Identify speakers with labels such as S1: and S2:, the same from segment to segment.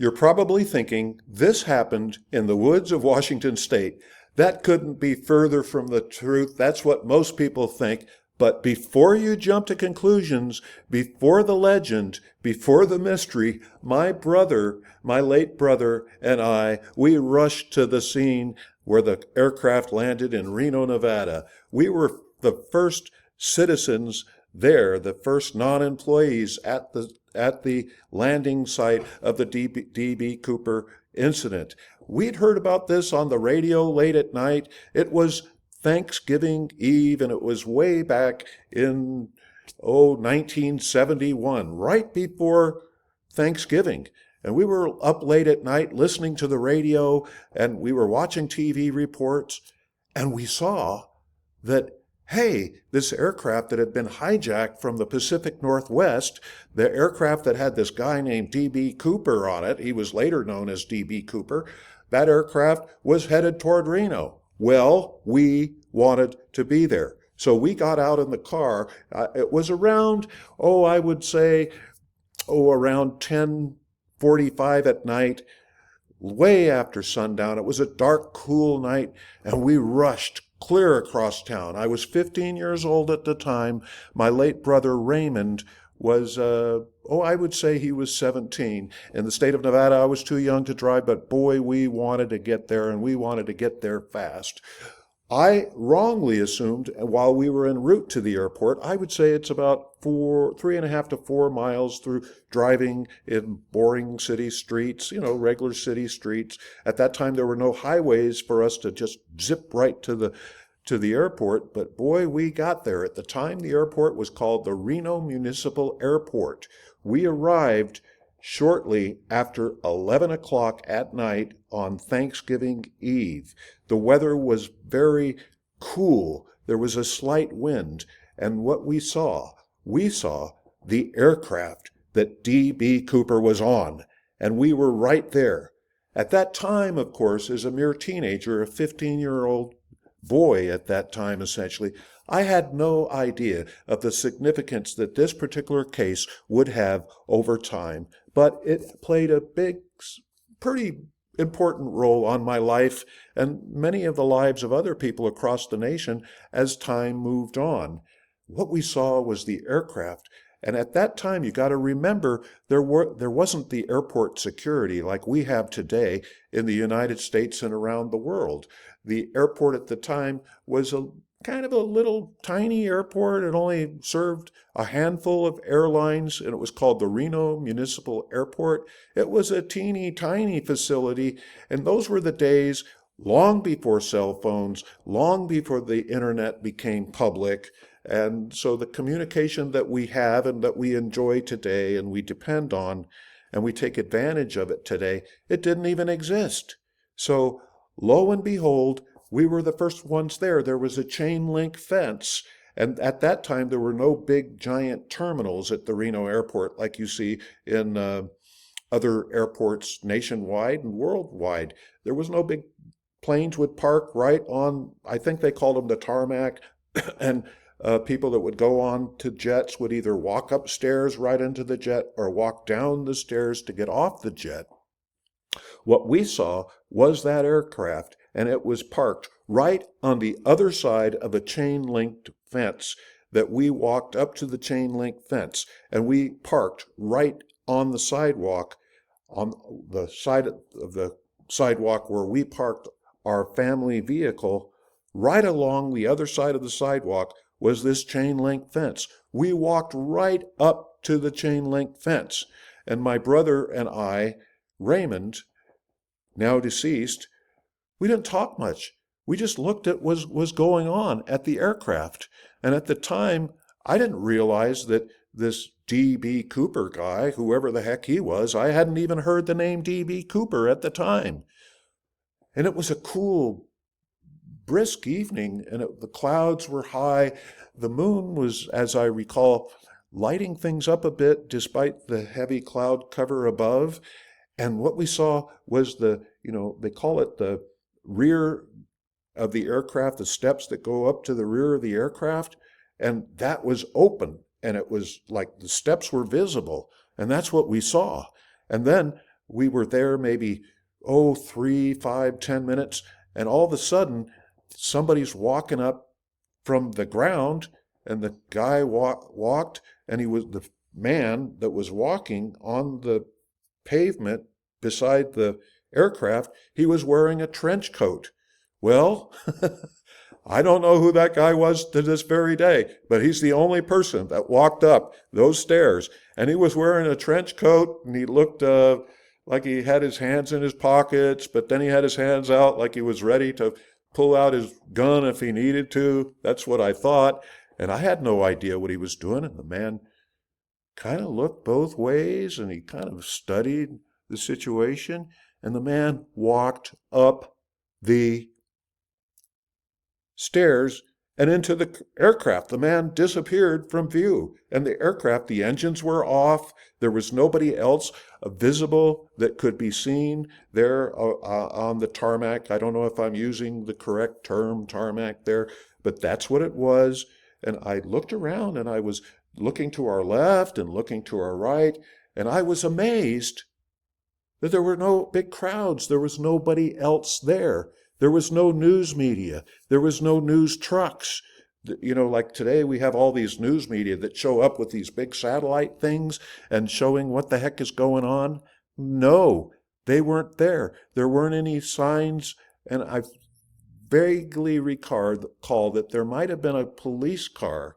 S1: You're probably thinking, this happened in the woods of Washington State. That couldn't be further from the truth. That's what most people think. But before you jump to conclusions, before the legend, before the mystery, my brother, my late brother, and I, we rushed to the scene where the aircraft landed in Reno, Nevada. We were the first citizens there, the first non-employees at the landing site of the D.B. Cooper incident. We'd heard about this on the radio late at night. It was Thanksgiving Eve, and it was way back in, 1971, right before Thanksgiving. And we were up late at night listening to the radio, and we were watching TV reports, and we saw that, hey, this aircraft that had been hijacked from the Pacific Northwest, the aircraft that had this guy named D.B. Cooper on it, he was later known as D.B. Cooper, that aircraft was headed toward Reno. Well, we wanted to be there. So we got out in the car. It was around, I would say, around 10:45 at night, way after sundown. It was a dark, cool night, and we rushed clear across town. I was 15 years old at the time. My late brother Raymond was, I would say he was 17. In the state of Nevada, I was too young to drive, but boy, we wanted to get there, and we wanted to get there fast. I wrongly assumed, while we were en route to the airport, I would say it's about 3.5 to 4 miles through driving in boring city streets, regular city streets. At that time, there were no highways for us to just zip right to the airport, but boy, we got there. At the time, the airport was called the Reno Municipal Airport. We arrived shortly after 11 o'clock at night on Thanksgiving Eve. The weather was very cool. There was a slight wind. And what we saw the aircraft that D.B. Cooper was on. And we were right there. At that time, of course, as a mere teenager, a 15-year-old boy at that time, essentially, I had no idea of the significance that this particular case would have over time, but it played a pretty important role on my life and many of the lives of other people across the nation as time moved on. What we saw was the aircraft, and at that time, you got to remember, there wasn't the airport security like we have today in the United States and around the world. The airport at the time was a kind of a little tiny airport. It only served a handful of airlines, and it was called the Reno Municipal Airport. It was a teeny tiny facility, and those were the days long before cell phones, long before the internet became public. And so the communication that we have and that we enjoy today and we depend on and we take advantage of it today, it didn't even exist. So lo and behold, we were the first ones there. There was a chain link fence. And at that time, there were no big giant terminals at the Reno airport like you see in other airports nationwide and worldwide. There was no big planes would park right on, I think they called them the tarmac, and people that would go on to jets would either walk upstairs right into the jet or walk down the stairs to get off the jet. What we saw was that aircraft, and it was parked right on the other side of a chain-linked fence that we walked up to the chain-link fence, and we parked right on the sidewalk, on the side of the sidewalk where we parked our family vehicle. Right along the other side of the sidewalk was this chain-link fence. We walked right up to the chain-link fence, and my brother and I, Raymond, now deceased, we didn't talk much. We just looked at what was going on at the aircraft. And at the time, I didn't realize that this D.B. Cooper guy, whoever the heck he was, I hadn't even heard the name D.B. Cooper at the time. And it was a cool, brisk evening, and the clouds were high. The moon was, as I recall, lighting things up a bit despite the heavy cloud cover above. And what we saw was they call it the rear of the aircraft, the steps that go up to the rear of the aircraft, and that was open, and it was like the steps were visible, and that's what we saw. And then we were there maybe, 3, 5, 10 minutes, and all of a sudden, somebody's walking up from the ground, and the guy walked, and he was the man that was walking on the pavement beside the aircraft. He was wearing a trench coat. Well, I don't know who that guy was to this very day, but he's the only person that walked up those stairs. And he was wearing a trench coat, and he looked like he had his hands in his pockets, but then he had his hands out like he was ready to pull out his gun if he needed to. That's what I thought. And I had no idea what he was doing. And the man kind of looked both ways, and he kind of studied the situation. And the man walked up the stairs and into the aircraft. The man disappeared from view, and the aircraft, the engines were off. There was nobody else visible that could be seen there on the tarmac. I don't know if I'm using the correct term, tarmac there, but that's what it was. And I looked around, and I was looking to our left and looking to our right, and I was amazed that there were no big crowds. There was nobody else there. There was no news media. There was no news trucks. Like today we have all these news media that show up with these big satellite things and showing what the heck is going on. No, they weren't there. There weren't any signs, and I vaguely recall that there might have been a police car.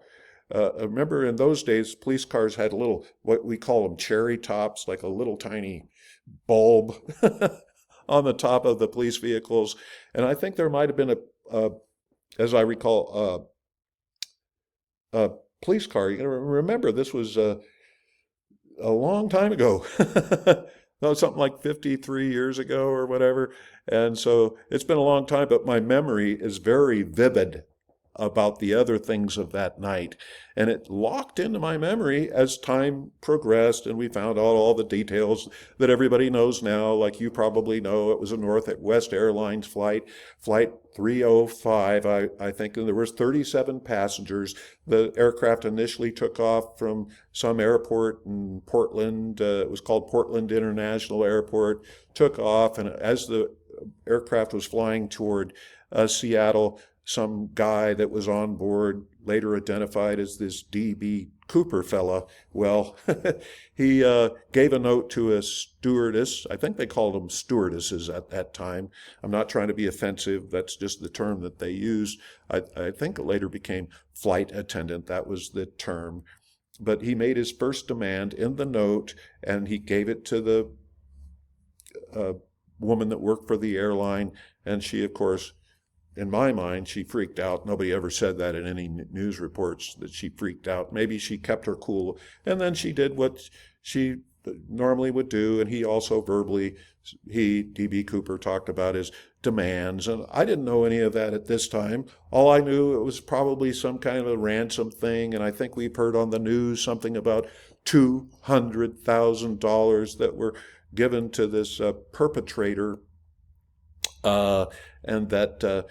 S1: Remember in those days, police cars had what we call them cherry tops, like a little tiny bulb on the top of the police vehicles. And I think there might have been as I recall, a police car. Remember, this was a long time ago. No, something like 53 years ago or whatever. And so it's been a long time, but my memory is very vivid about the other things of that night. And it locked into my memory as time progressed, and we found out all the details that everybody knows now. Like you probably know, it was a Northwest Airlines flight 305, I think, and there was 37 passengers. The aircraft initially took off from some airport in Portland. It was called Portland International Airport, took off, and as the aircraft was flying toward Seattle, some guy that was on board, later identified as this D.B. Cooper fella, well, he gave a note to a stewardess. I think they called them stewardesses at that time. I'm not trying to be offensive. That's just the term that they used. I think it later became flight attendant. That was the term. But he made his first demand in the note, and he gave it to the woman that worked for the airline, and she, of course, in my mind, she freaked out. Nobody ever said that in any news reports, that she freaked out. Maybe she kept her cool, and then she did what she normally would do, and he also verbally, D.B. Cooper, talked about his demands, and I didn't know any of that at this time. All I knew, it was probably some kind of a ransom thing, and I think we've heard on the news something about $200,000 that were given to this perpetrator, and that...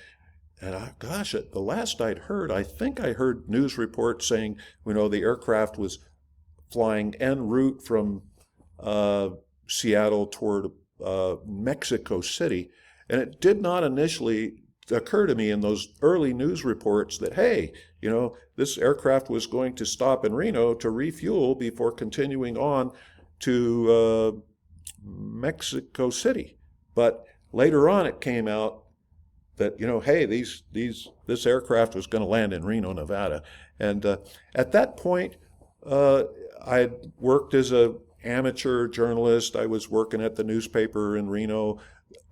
S1: gosh, the last I'd heard, I think I heard news reports saying, the aircraft was flying en route from Seattle toward Mexico City. And it did not initially occur to me in those early news reports that, hey, this aircraft was going to stop in Reno to refuel before continuing on to Mexico City. But later on it came out that, hey, this aircraft was going to land in Reno, Nevada. And at that point, I had worked as an amateur journalist. I was working at the newspaper in Reno.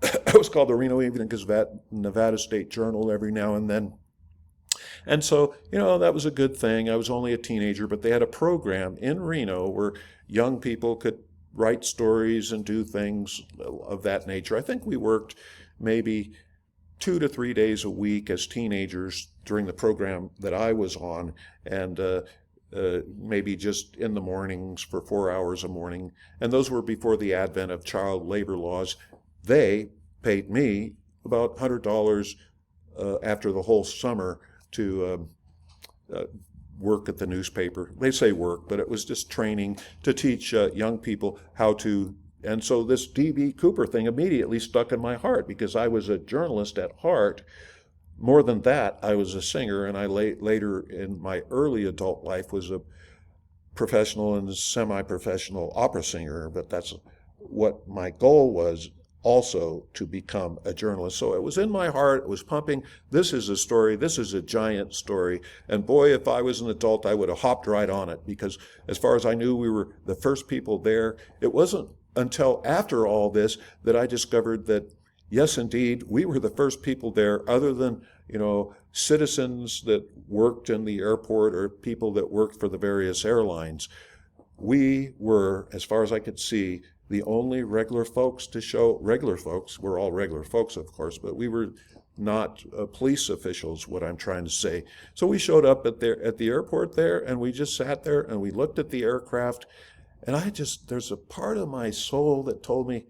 S1: It was called the Reno Evening Gazette, Nevada State Journal, every now and then. And so, that was a good thing. I was only a teenager, but they had a program in Reno where young people could write stories and do things of that nature. I think we worked maybe 2 to 3 days a week as teenagers during the program that I was on, and maybe just in the mornings for 4 hours a morning. And those were before the advent of child labor laws. They paid me about $100 after the whole summer to work at the newspaper. They say work, but it was just training to teach young people how to And so this D.B. Cooper thing immediately stuck in my heart because I was a journalist at heart. More than that, I was a singer, and I later in my early adult life was a professional and semi-professional opera singer, but that's what my goal was, also to become a journalist. So it was in my heart, it was pumping. This is a story, this is a giant story. And boy, if I was an adult, I would have hopped right on it because as far as I knew, we were the first people there. It wasn't until after all this that I discovered that, yes, indeed, we were the first people there other than, citizens that worked in the airport or people that worked for the various airlines. We were, as far as I could see, the only regular folks to show. Regular folks, we're all regular folks, of course, but we were not police officials, what I'm trying to say. So we showed up at the airport there, and we just sat there and we looked at the aircraft, and there's a part of my soul that told me,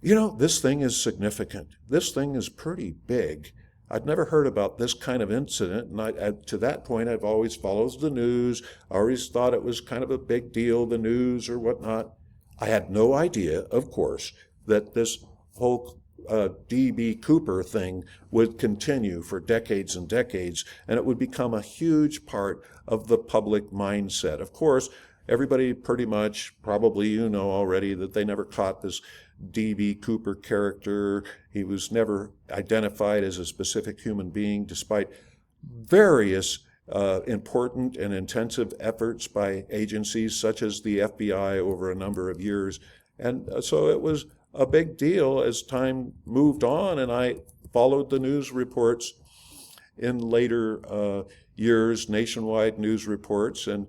S1: this thing is significant. This thing is pretty big. I'd never heard about this kind of incident, and to that point, I've always followed the news. I always thought it was kind of a big deal, the news or whatnot. I had no idea, of course, that this whole D.B. Cooper thing would continue for decades and decades, and it would become a huge part of the public mindset. Of course, everybody pretty much, probably already, that they never caught this D.B. Cooper character. He was never identified as a specific human being, despite various important and intensive efforts by agencies such as the FBI over a number of years. And so it was a big deal as time moved on, and I followed the news reports in later years, nationwide news reports, and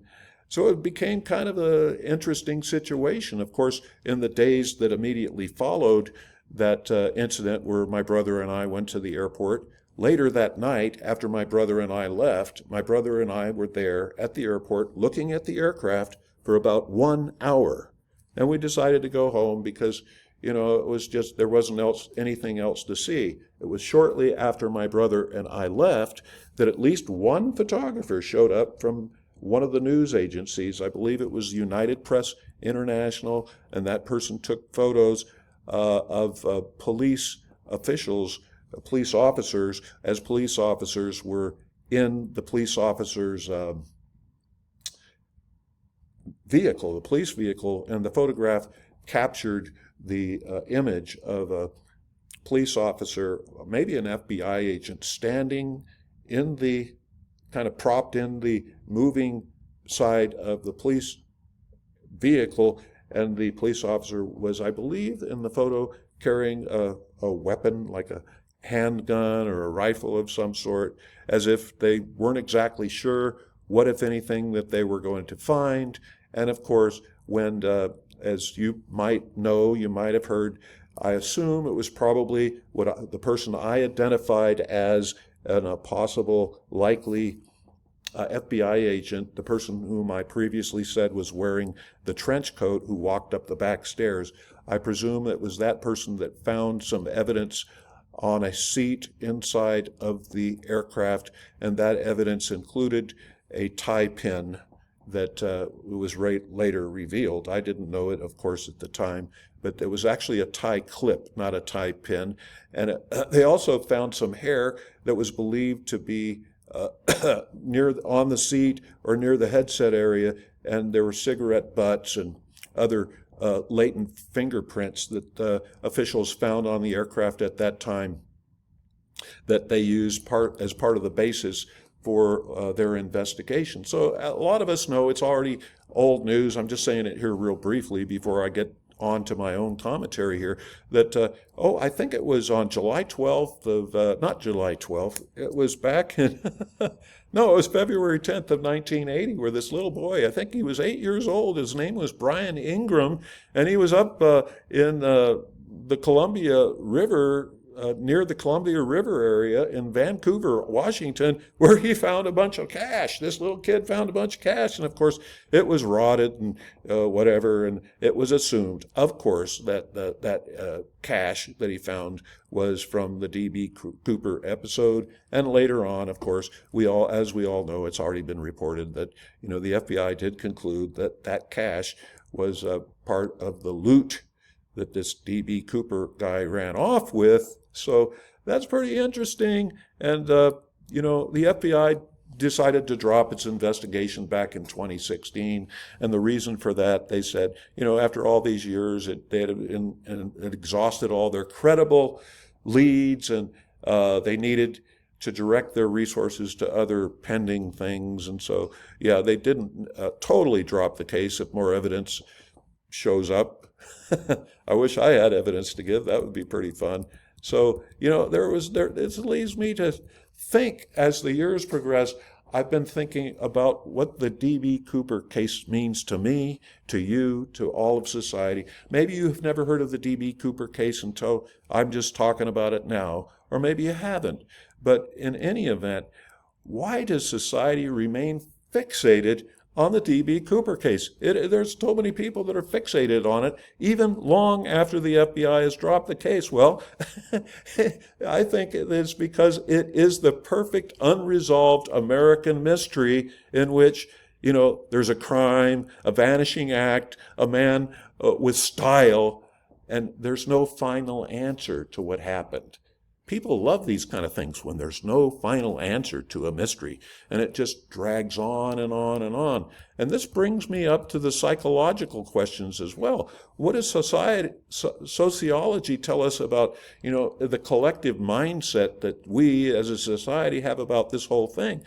S1: so it became kind of an interesting situation. Of course, in the days that immediately followed that incident where my brother and I went to the airport, later that night, after my brother and I left, my brother and I were there at the airport looking at the aircraft for about 1 hour. And we decided to go home because, it was just, there wasn't anything else to see. It was shortly after my brother and I left that at least one photographer showed up from one of the news agencies. I believe it was United Press International, and that person took photos of police officials, police officers, as police officers were in the police officer's vehicle, the police vehicle, and the photograph captured the image of a police officer, maybe an FBI agent, standing in the kind of propped in the moving side of the police vehicle, and the police officer was, I believe, in the photo carrying a weapon like a handgun or a rifle of some sort, as if they weren't exactly sure what, if anything, that they were going to find. And of course, when, as you might know, you might have heard, I assume it was probably the person I identified as a possible likely FBI agent, the person whom I previously said was wearing the trench coat who walked up the back stairs. I presume it was that person that found some evidence on a seat inside of the aircraft, and that evidence included a tie pin that was later revealed. I didn't know it, of course, at the time, but there was actually a tie clip, not a tie pin. And they also found some hair that was believed to be on the seat or near the headset area, and there were cigarette butts and other latent fingerprints that officials found on the aircraft at that time that they used as part of the basis for their investigation. So a lot of us know it's already old news. I'm just saying it here real briefly before I get on to my own commentary here, that, I think it was on July 12th of, not July 12th, it was back in, no, it was February 10th of 1980, where this little boy, I think he was 8 years old, his name was Brian Ingram, and he was up in the Columbia River, near the Columbia River area in Vancouver, Washington, where he found a bunch of cash. This little kid found a bunch of cash, and of course, it was rotted and whatever, and it was assumed, of course, that that cash that he found was from the D.B. Cooper episode. And later on, of course, as we all know, it's already been reported that the FBI did conclude that that cash was part of the loot that this D.B. Cooper guy ran off with. So that's pretty interesting. And, the FBI decided to drop its investigation back in 2016. And the reason for that, they said, after all these years, they had exhausted all their credible leads, and they needed to direct their resources to other pending things. And so, yeah, they didn't totally drop the case. If more evidence shows up, I wish I had evidence to give. That would be pretty fun. So, this leads me to think as the years progress. I've been thinking about what the D.B. Cooper case means to me, to you, to all of society. Maybe you've never heard of the D.B. Cooper case until I'm just talking about it now, or maybe you haven't. But in any event, why does society remain fixated on the D.B. Cooper case? There's so many people that are fixated on it, even long after the FBI has dropped the case. Well, I think it is because it is the perfect unresolved American mystery in which, there's a crime, a vanishing act, a man with style, and there's no final answer to what happened. People love these kind of things when there's no final answer to a mystery, and it just drags on and on and on. And this brings me up to the psychological questions as well. What does sociology tell us about, the collective mindset that we as a society have about this whole thing?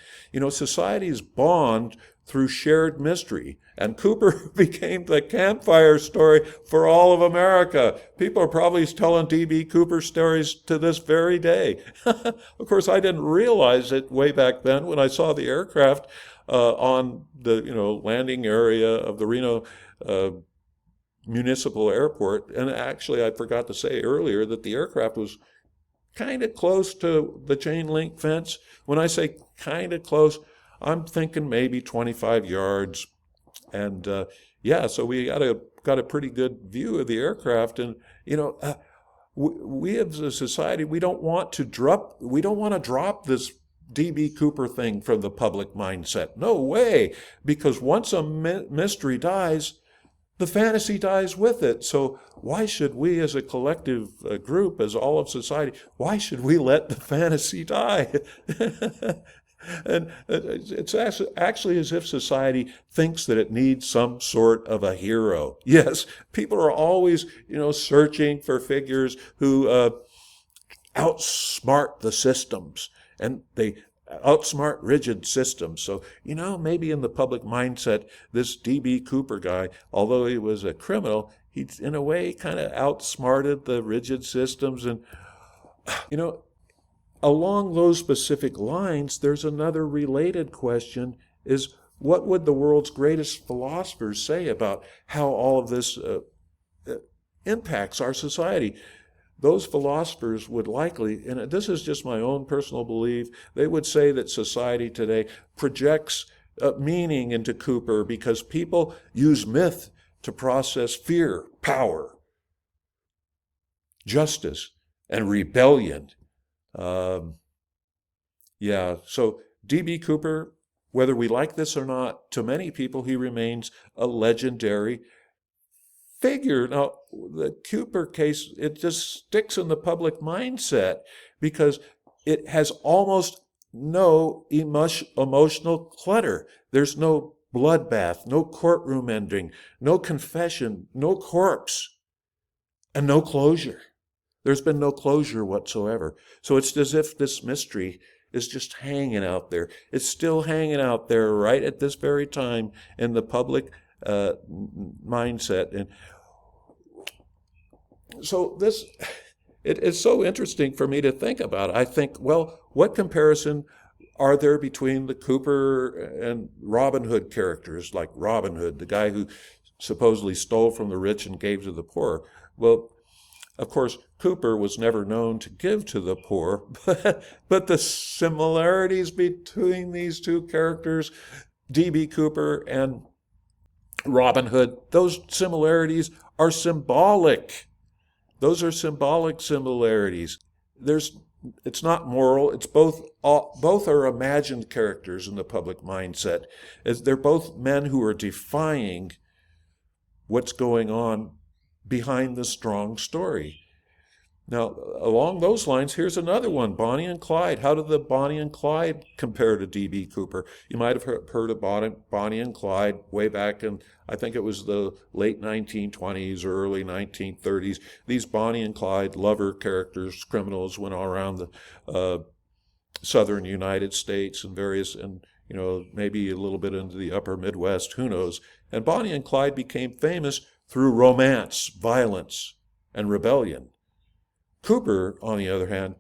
S1: Societies bond through shared mystery. And Cooper became the campfire story for all of America. People are probably telling D.B. Cooper stories to this very day. Of course, I didn't realize it way back then when I saw the aircraft on the landing area of the Reno municipal airport. And actually, I forgot to say earlier that the aircraft was kind of close to the chain link fence. When I say kind of close, I'm thinking maybe 25 yards. And so we got a pretty good view of the aircraft. And we as a society, we don't want to drop this D.B. Cooper thing from the public mindset. No way, because once a mystery dies, the fantasy dies with it. So why should we as a collective group, as all of society, why should we let the fantasy die? And it's actually as if society thinks that it needs some sort of a hero. Yes, people are always, searching for figures who outsmart the systems, and they outsmart rigid systems. So, maybe in the public mindset, this D.B. Cooper guy, although he was a criminal, he in a way kind of outsmarted the rigid systems. And, along those specific lines, there's another related question, is what would the world's greatest philosophers say about how all of this impacts our society? Those philosophers would likely, and this is just my own personal belief, they would say that society today projects meaning into Cooper because people use myth to process fear, power, justice, and rebellion. So D.B. Cooper, whether we like this or not, to many people he remains a legendary figure. Now, the Cooper case, it just sticks in the public mindset because it has almost no emotional clutter. There's no bloodbath, no courtroom ending, no confession, no corpse, and no closure. There's been no closure whatsoever. So it's as if this mystery is just hanging out there. It's still hanging out there right at this very time in the public mindset. And so it's so interesting for me to think about. I think, well, what comparison are there between the Cooper and Robin Hood characters, like Robin Hood, the guy who supposedly stole from the rich and gave to the poor? Well, of course, Cooper was never known to give to the poor, but the similarities between these two characters, D.B. Cooper and Robin Hood, those similarities are symbolic. Those are symbolic similarities. It's not moral. It's both are imagined characters in the public mindset. They're both men who are defying what's going on behind the strong story. Now, along those lines, here's another one, Bonnie and Clyde. How did the Bonnie and Clyde compare to D.B. Cooper? You might have heard of Bonnie and Clyde way back in, I think it was the late 1920s or early 1930s. These Bonnie and Clyde lover characters, criminals, went all around the southern United States and maybe a little bit into the upper Midwest, who knows. And Bonnie and Clyde became famous through romance, violence, and rebellion. Cooper, on the other hand,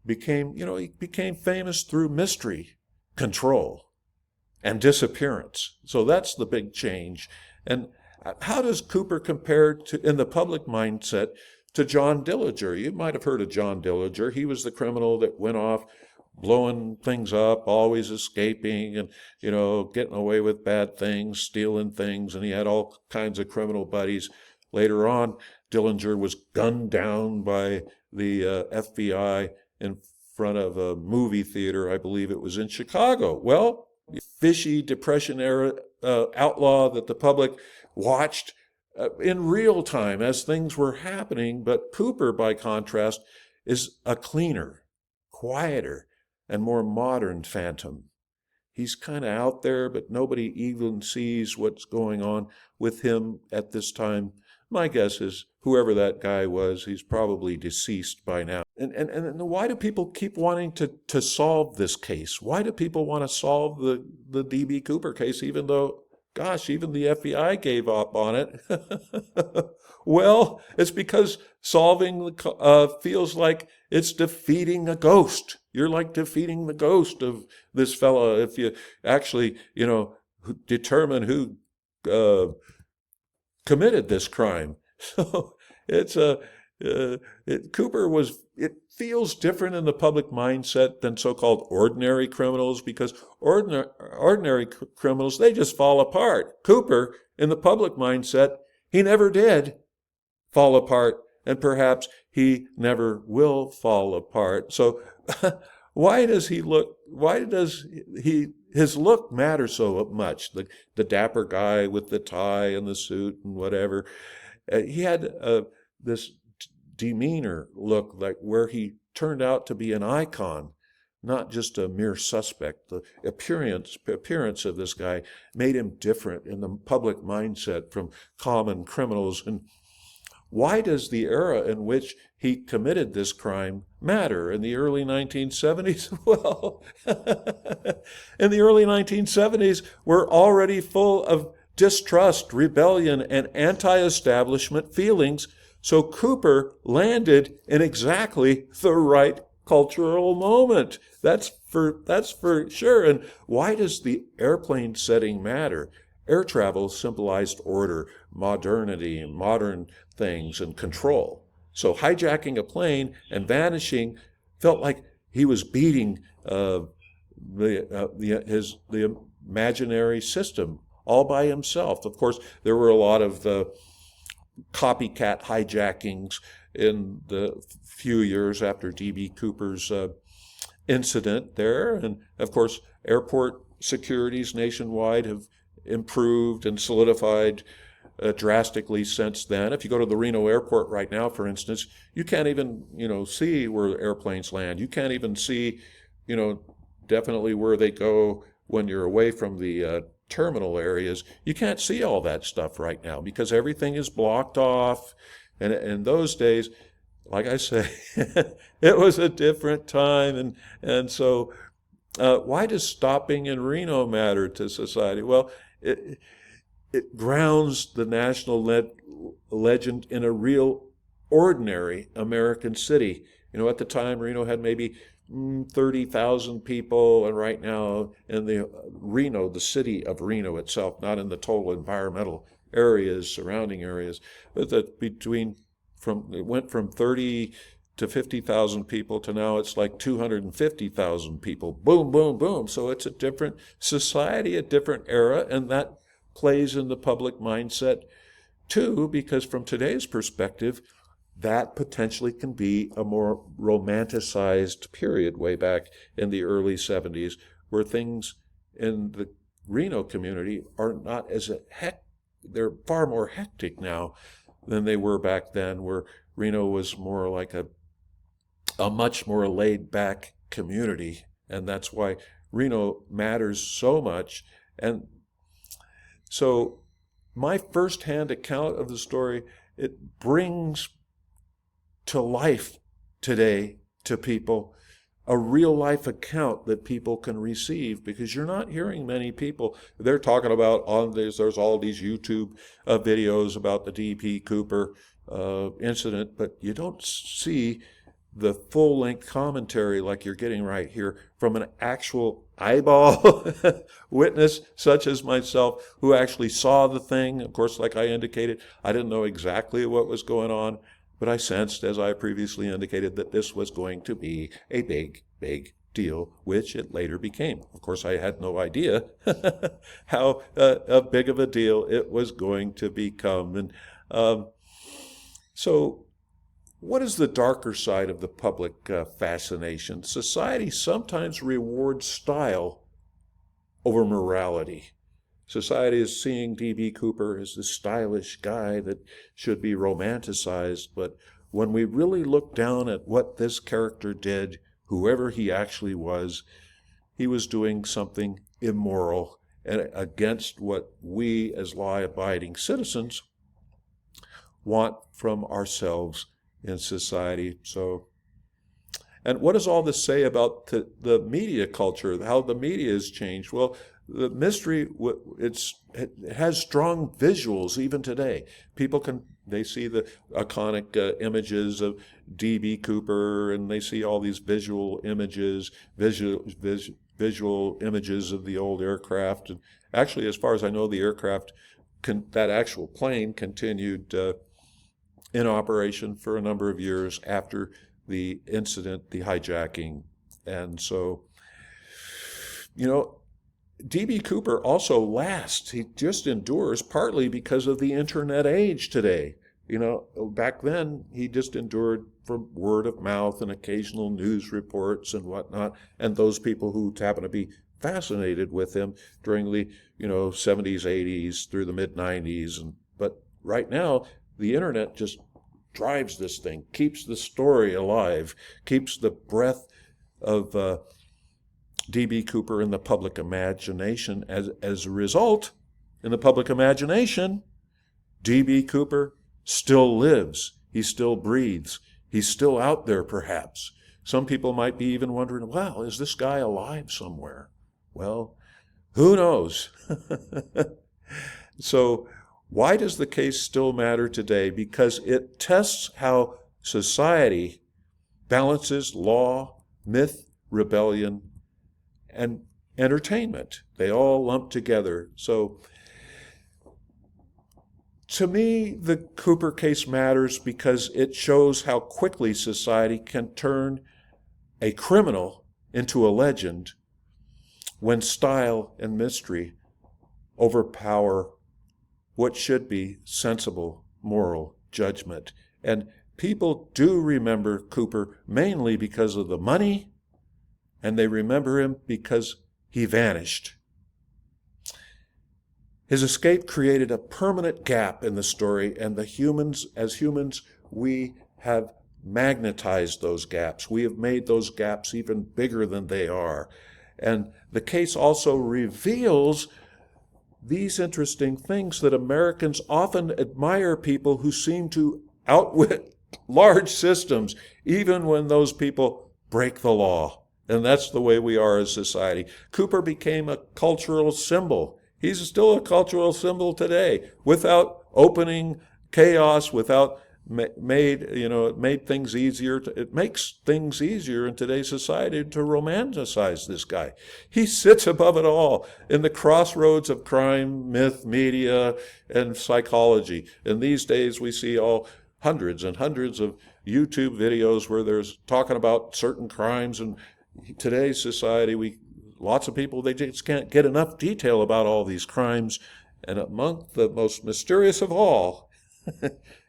S1: he became famous through mystery, control, and disappearance. So that's the big change. And how does Cooper compare in the public mindset to John Dillinger? You might have heard of John Dillinger. He was the criminal that went off blowing things up, always escaping and, getting away with bad things, stealing things, and he had all kinds of criminal buddies. Later on, Dillinger was gunned down by the FBI in front of a movie theater. I believe it was in Chicago. Well, fishy Depression era outlaw that the public watched in real time as things were happening. But Cooper, by contrast, is a cleaner, quieter, and more modern phantom. He's kind of out there, but nobody even sees what's going on with him at this time. My guess is whoever that guy was, he's probably deceased by now. And why do people keep wanting to solve this case? Why do people want to solve the D.B. Cooper case, even though, gosh, even the FBI gave up on it? Well, it's because solving feels like it's defeating a ghost. You're like defeating the ghost of this fella if you actually, determine who committed this crime. So Cooper it feels different in the public mindset than so-called ordinary criminals, because ordinary criminals, they just fall apart. Cooper, in the public mindset, he never did fall apart, and perhaps he never will fall apart. So why does his look matter so much? The dapper guy with the tie and the suit and whatever. He had this demeanor look, like where he turned out to be an icon, not just a mere suspect. The appearance of this guy made him different in the public mindset from common criminals. And why does the era in which he committed this crime matter? In the early 1970s? Well, in the early 1970s, we're already full of distrust, rebellion, and anti-establishment feelings. So Cooper landed in exactly the right cultural moment. That's for sure. And why does the airplane setting matter? Air travel symbolized order, modernity, modern things, and control. So hijacking a plane and vanishing felt like he was beating the imaginary system all by himself. Of course, there were a lot of copycat hijackings in the few years after D.B. Cooper's incident there. And of course, airport securities nationwide have improved and solidified drastically since then. If you go to the Reno airport right now, for instance, you can't even, see where airplanes land. You can't even see, definitely where they go when you're away from the terminal areas. You can't see all that stuff right now because everything is blocked off. And in those days, like I say, it was a different time. And so why does stopping in Reno matter to society? Well, it grounds the national legend in a real ordinary American city. At the time, Reno had maybe 30,000 people, and right now in the city of Reno itself, not in the total environmental areas, surrounding areas, but that it went from 30 to 50,000 people to now it's like 250,000 people. Boom, boom, boom. So it's a different society, a different era, and that plays in the public mindset too, because from today's perspective, that potentially can be a more romanticized period way back in the early 70s, where things in the Reno community are not they're far more hectic now. than they were back then, where Reno was more like a much more laid back community. And that's why Reno matters so much. And so my firsthand account of the story, it brings to life today to people a real life account that people can receive, because you're not hearing many people. They're talking about on this, there's all these YouTube videos about the D.B. Cooper incident, but you don't see the full length commentary like you're getting right here from an actual eyeball witness such as myself, who actually saw the thing. Of course, like I indicated, I didn't know exactly what was going on, but I sensed, as I previously indicated, that this was going to be a big, big deal, which it later became. Of course, I had no idea how big of a deal it was going to become. And so what is the darker side of the public fascination? Society sometimes rewards style over morality. Society is seeing D.B. Cooper as the stylish guy that should be romanticized, but when we really look down at what this character did, whoever he actually was, he was doing something immoral and against what we as law-abiding citizens want from ourselves in society. So, and what does all this say about the media culture, how the media has changed? Well, the mystery, it has strong visuals even today. People they see the iconic images of D.B. Cooper, and they see all these visual images of the old aircraft. And actually, as far as I know, the aircraft, that actual plane continued in operation for a number of years after the incident, the hijacking. And so, D.B. Cooper also lasts. He just endures partly because of the internet age today. Back then, he just endured from word of mouth and occasional news reports and whatnot, and those people who happen to be fascinated with him during the, 70s, 80s, through the mid-90s. But right now, the internet just drives this thing, keeps the story alive, keeps the breath of D.B. Cooper in the public imagination. As a result, in the public imagination, D.B. Cooper still lives. He still breathes. He's still out there, perhaps. Some people might be even wondering, well, is this guy alive somewhere? Well, who knows? So why does the case still matter today? Because it tests how society balances law, myth, rebellion, and entertainment. They all lump together. So to me, the Cooper case matters because it shows how quickly society can turn a criminal into a legend when style and mystery overpower what should be sensible moral judgment. And people do remember Cooper mainly because of the money, and they remember him because he vanished. His escape created a permanent gap in the story, and as humans, we have magnetized those gaps. We have made those gaps even bigger than they are. And the case also reveals these interesting things, that Americans often admire people who seem to outwit large systems, even when those people break the law. And that's the way we are as society. Cooper became a cultural symbol. He's still a cultural symbol today, without opening chaos, without it made things easier. It makes things easier in today's society to romanticize this guy. He sits above it all in the crossroads of crime, myth, media, and psychology. And these days we see hundreds and hundreds of YouTube videos where there's talking about certain crimes. And today's society, lots of people, they just can't get enough detail about all these crimes. And among the most mysterious of all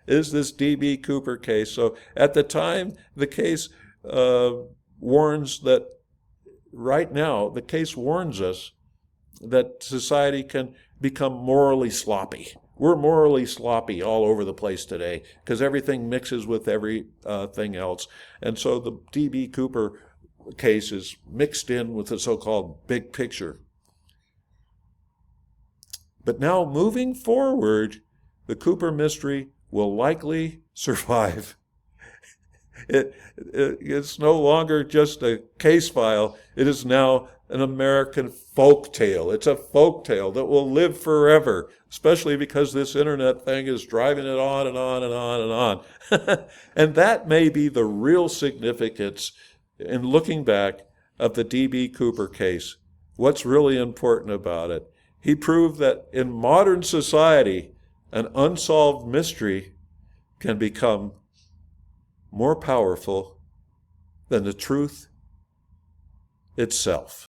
S1: is this D.B. Cooper case. So at the time, the case warns that right now, the case warns us that society can become morally sloppy We're morally sloppy all over the place today because everything mixes with everything else. And so the D.B. Cooper case is mixed in with the so-called big picture. But now moving forward, the Cooper mystery will likely survive. It's no longer just a case file. It is now an American folk tale. It's a folk tale that will live forever, especially because this internet thing is driving it on and on and on and on. And that may be the real significance in looking back of the D.B. Cooper case. What's really important about it? He proved that in modern society, an unsolved mystery can become more powerful than the truth itself.